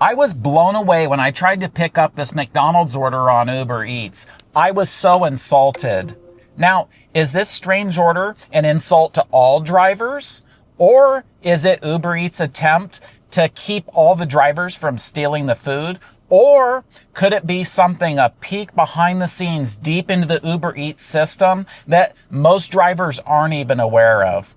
I was blown away when I tried to pick up this McDonald's order on Uber Eats. I was so insulted. Now, is this strange order an insult to all drivers? Or is it Uber Eats' attempt to keep all the drivers from stealing the food? Or could it be something, a peek behind the scenes deep into the Uber Eats system that most drivers aren't even aware of?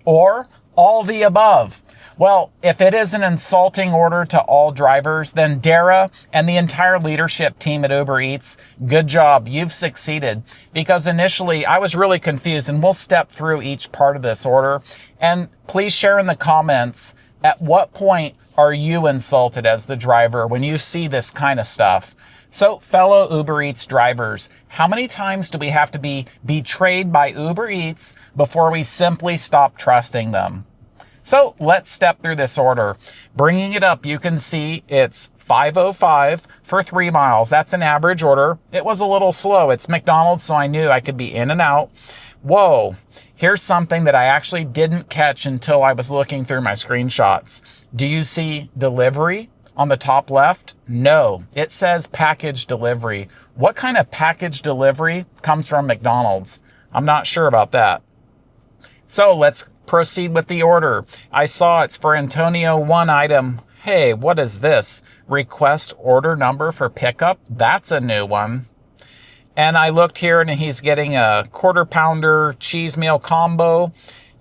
Or all the above? Well, if it is an insulting order to all drivers, then Dara and the entire leadership team at Uber Eats, good job. You've succeeded. Because initially I was really confused, and we'll step through each part of this order. And please share in the comments, at what point are you insulted as the driver when you see this kind of stuff? So fellow Uber Eats drivers, how many times do we have to be betrayed by Uber Eats before we simply stop trusting them? So let's step through this order. Bringing it up, you can see it's 5:05 for 3 miles. That's an average order. It was a little slow. It's McDonald's, so I knew I could be in and out. Whoa, here's something that I actually didn't catch until I was looking through my screenshots. Do you see delivery on the top left? No, it says package delivery. What kind of package delivery comes from McDonald's? I'm not sure about that. So let's proceed with the order. I saw it's for Antonio, one item. Hey, what is this? Request order number for pickup? That's a new one. And I looked here and he's getting a quarter pounder cheese meal combo.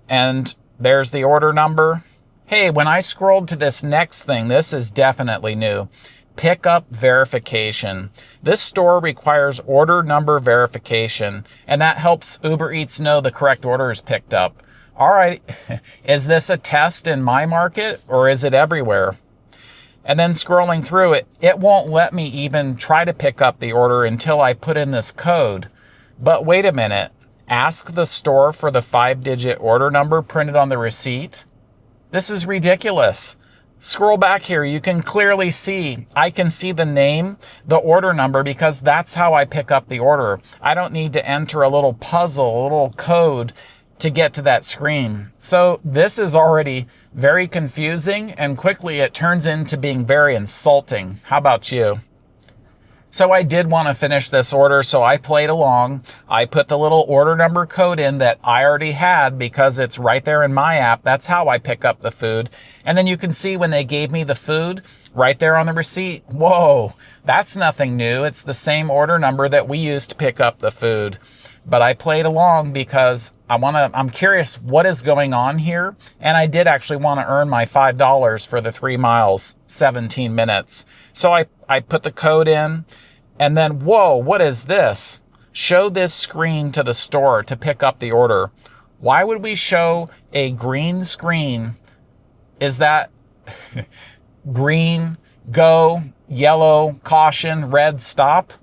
And there's the order number. Hey, when I scrolled to this next thing, this is definitely new. Pickup verification. This store requires order number verification, and that helps Uber Eats know the correct order is picked up. All right, is this a test in my market or is it everywhere? And then scrolling through it, it won't let me even try to pick up the order until I put in this code. But wait a minute, ask the store for the 5-digit order number printed on the receipt? This is ridiculous. Scroll back here, you can clearly see, I can see the name, the order number, because that's how I pick up the order. I don't need to enter a little puzzle, a little code to get to that screen. So this is already very confusing, and quickly it turns into being very insulting. How about you? So I did want to finish this order, so I played along. I put the little order number code in that I already had because it's right there in my app. That's how I pick up the food. And then you can see when they gave me the food right there on the receipt. Whoa, that's nothing new. It's the same order number that we used to pick up the food. But I played along because I'm curious what is going on here. And I did actually want to earn my $5 for the 3 miles, 17 minutes. So I put the code in, and then, whoa, what is this? Show this screen to the store to pick up the order. Why would we show a green screen? Is that green, go, yellow, caution, red, stop?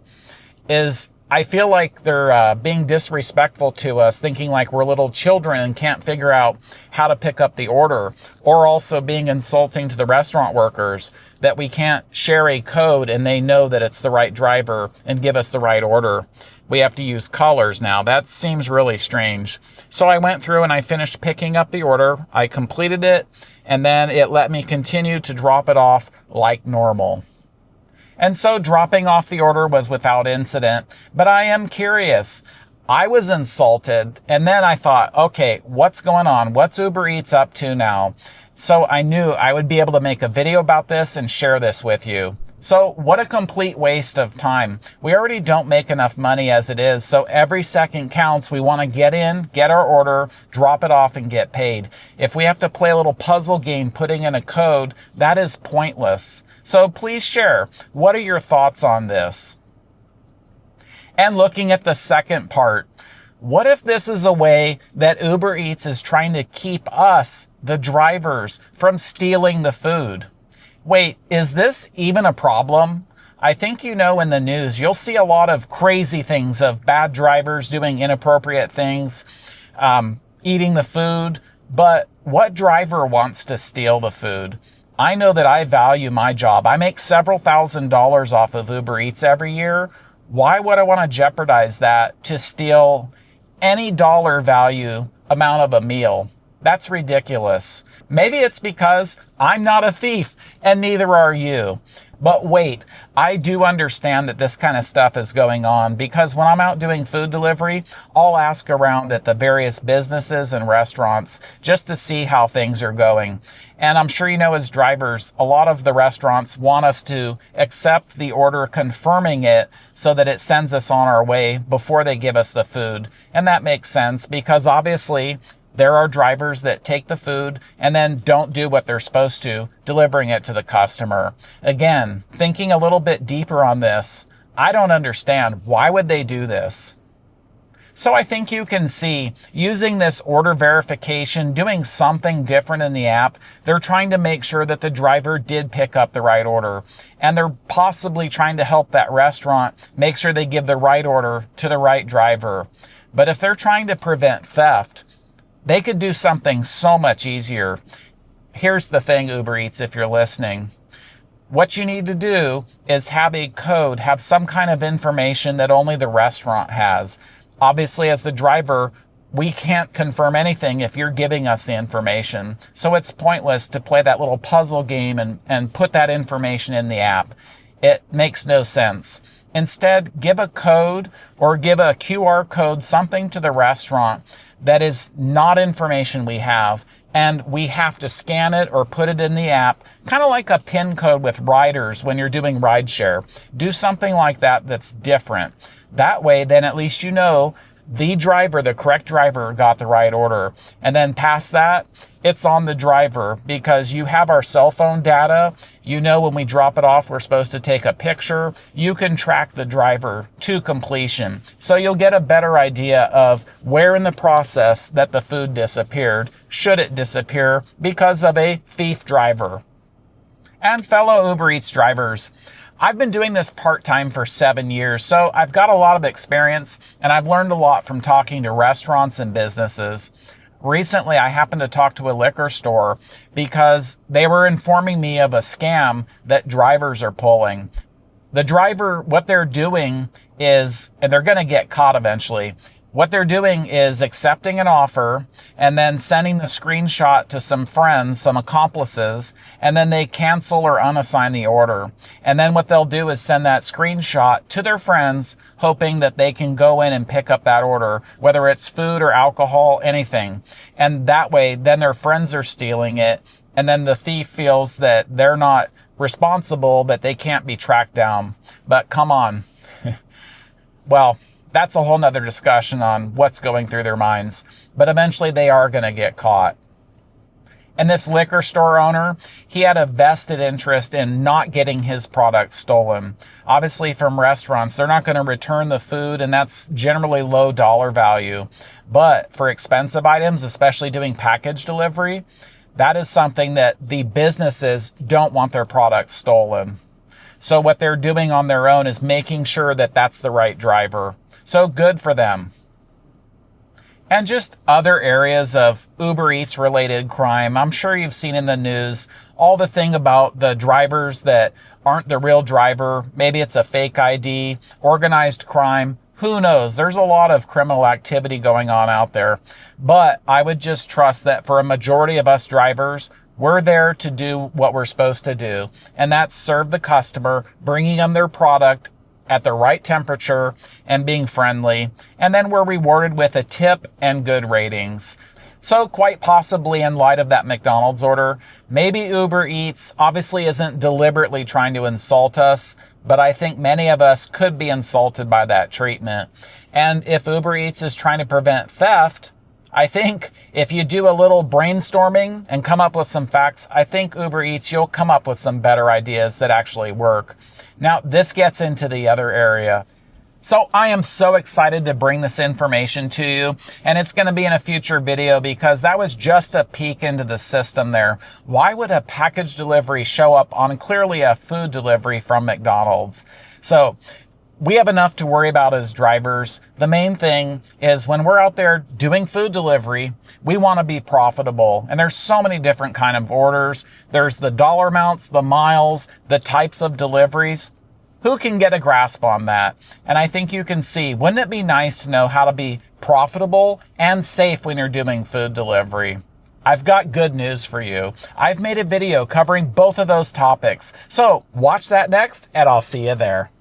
I feel like they're being disrespectful to us, thinking like we're little children and can't figure out how to pick up the order, or also being insulting to the restaurant workers that we can't share a code and they know that it's the right driver and give us the right order. We have to use colors now. That seems really strange. So I went through and I finished picking up the order. I completed it, and then it let me continue to drop it off like normal. And so dropping off the order was without incident, but I am curious. I was insulted, and then I thought, okay, what's going on? What's Uber Eats up to now? So I knew I would be able to make a video about this and share this with you. So what a complete waste of time. We already don't make enough money as it is, so every second counts. We want to get in, get our order, drop it off, and get paid. If we have to play a little puzzle game putting in a code, that is pointless. So please share. What are your thoughts on this? And looking at the second part, what if this is a way that Uber Eats is trying to keep us, the drivers, from stealing the food? Wait, is this even a problem? I think you know in the news, you'll see a lot of crazy things of bad drivers doing inappropriate things, eating the food. But what driver wants to steal the food? I know that I value my job. I make several $1,000s off of Uber Eats every year. Why would I want to jeopardize that to steal any dollar value amount of a meal? That's ridiculous. Maybe it's because I'm not a thief and neither are you. But wait, I do understand that this kind of stuff is going on because when I'm out doing food delivery, I'll ask around at the various businesses and restaurants just to see how things are going. And I'm sure you know as drivers, a lot of the restaurants want us to accept the order, confirming it so that it sends us on our way before they give us the food. And that makes sense because obviously there are drivers that take the food and then don't do what they're supposed to, delivering it to the customer. Again, thinking a little bit deeper on this, I don't understand. Why would they do this? So I think you can see using this order verification, doing something different in the app, they're trying to make sure that the driver did pick up the right order. And they're possibly trying to help that restaurant make sure they give the right order to the right driver. But if they're trying to prevent theft, they could do something so much easier. Here's the thing, UberEats, if you're listening. What you need to do is have a code, have some kind of information that only the restaurant has. Obviously, as the driver, we can't confirm anything if you're giving us the information. So it's pointless to play that little puzzle game and put that information in the app. It makes no sense. Instead, give a code or give a QR code, something to the restaurant that is not information we have, and we have to scan it or put it in the app, kind of like a PIN code with riders when you're doing rideshare. Do something like that that's different. That way, then at least you know the driver, the correct driver, got the right order. And then past that, it's on the driver because you have our cell phone data. You know when we drop it off, we're supposed to take a picture. You can track the driver to completion. So you'll get a better idea of where in the process that the food disappeared, should it disappear because of a thief driver. And fellow Uber Eats drivers, I've been doing this part-time for 7 years, so I've got a lot of experience and I've learned a lot from talking to restaurants and businesses. Recently, I happened to talk to a liquor store because they were informing me of a scam that drivers are pulling. The driver, what they're doing is, and they're going to get caught eventually, what they're doing is accepting an offer and then sending the screenshot to some friends, some accomplices, and then they cancel or unassign the order. And then what they'll do is send that screenshot to their friends, hoping that they can go in and pick up that order, whether it's food or alcohol, anything. And that way, then their friends are stealing it. And then the thief feels that they're not responsible, but they can't be tracked down. But come on. Well, that's a whole nother discussion on what's going through their minds. But eventually they are going to get caught. And this liquor store owner, he had a vested interest in not getting his product stolen. Obviously from restaurants, they're not going to return the food, and that's generally low dollar value. But for expensive items, especially doing package delivery, that is something that the businesses don't want their products stolen. So what they're doing on their own is making sure that that's the right driver. So good for them. And just other areas of Uber Eats related crime. I'm sure you've seen in the news all the thing about the drivers that aren't the real driver. Maybe it's a fake ID, organized crime. Who knows? There's a lot of criminal activity going on out there. But I would just trust that for a majority of us drivers, we're there to do what we're supposed to do. And that's serve the customer, bringing them their product at the right temperature and being friendly. And then we're rewarded with a tip and good ratings. So quite possibly in light of that McDonald's order, maybe Uber Eats obviously isn't deliberately trying to insult us, but I think many of us could be insulted by that treatment. And if Uber Eats is trying to prevent theft, I think if you do a little brainstorming and come up with some facts, I think Uber Eats, you'll come up with some better ideas that actually work. Now, this gets into the other area. So I am so excited to bring this information to you, and it's going to be in a future video because that was just a peek into the system there. Why would a package delivery show up on clearly a food delivery from McDonald's? So we have enough to worry about as drivers. The main thing is when we're out there doing food delivery, we want to be profitable. And there's so many different kind of orders. There's the dollar amounts, the miles, the types of deliveries. Who can get a grasp on that? And I think you can see, wouldn't it be nice to know how to be profitable and safe when you're doing food delivery? I've got good news for you. I've made a video covering both of those topics. So watch that next, and I'll see you there.